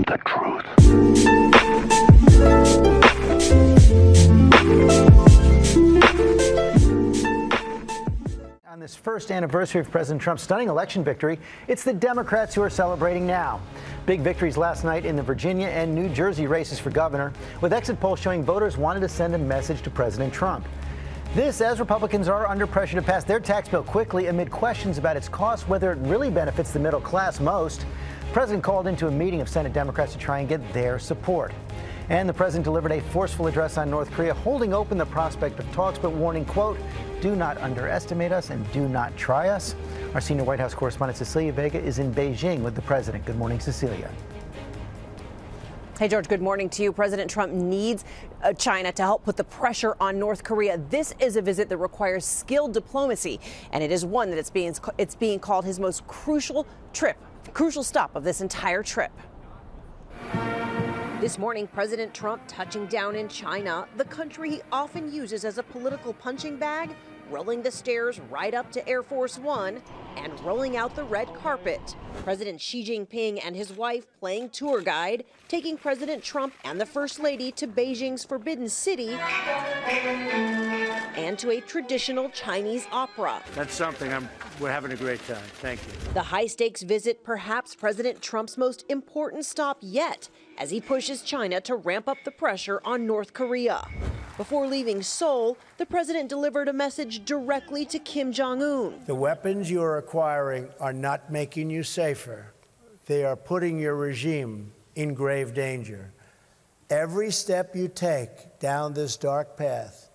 the truth. On this first anniversary of President Trump's stunning election victory, it's the Democrats who are celebrating now. Big victories last night in the Virginia and New Jersey races for governor, with exit polls showing voters wanted to send a message to President Trump. This as Republicans are under pressure to pass their tax bill quickly amid questions about its cost, whether it really benefits the middle class most. The president called into a meeting of Senate Democrats to try and get their support. And the president delivered a forceful address on North Korea, holding open the prospect of talks, but warning, quote, "Do not underestimate us and do not try us." Our senior White House correspondent Cecilia Vega is in Beijing with the president. Good morning, Cecilia. Hey, George, good morning to you. President Trump needs China to help put the pressure on North Korea. This is a visit that requires skilled diplomacy, and it is one that it's being called his most crucial stop of this entire trip. This morning, President Trump touching down in China, the country he often uses as a political punching bag, rolling the stairs right up to Air Force One and rolling out the red carpet. President Xi Jinping and his wife playing tour guide, taking President Trump and the First Lady to Beijing's Forbidden City and to a traditional Chinese opera. That's something. We're having a great time. Thank you. The high-stakes visit, perhaps President Trump's most important stop yet, as he pushes China to ramp up the pressure on North Korea. Before leaving Seoul, the president delivered a message directly to Kim Jong-un. The weapons you are acquiring are not making you safer. They are putting your regime in grave danger. Every step you take down this dark path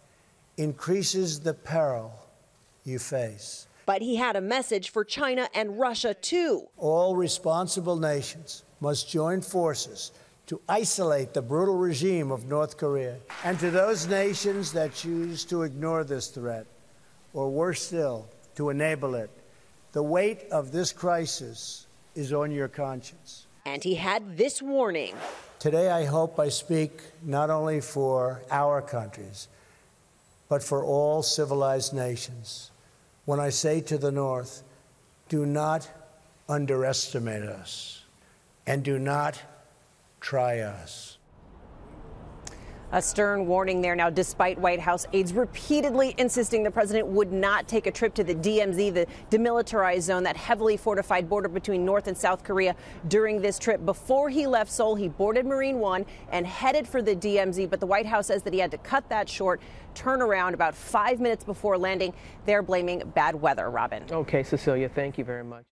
increases the peril you face. But he had a message for China and Russia, too. All responsible nations must join forces to isolate the brutal regime of North Korea. And to those nations that choose to ignore this threat, or worse still, to enable it, the weight of this crisis is on your conscience. And he had this warning. Today, I hope I speak not only for our countries, but for all civilized nations. When I say to the North, do not underestimate us, and do not try us. A stern warning there now, despite White House aides repeatedly insisting the president would not take a trip to the DMZ, the demilitarized zone, that heavily fortified border between North and South Korea during this trip. Before he left Seoul, he boarded Marine One and headed for the DMZ, but the White House says that he had to cut that short, turn around about 5 minutes before landing. They're blaming bad weather, Robin. Okay, Cecilia, thank you very much.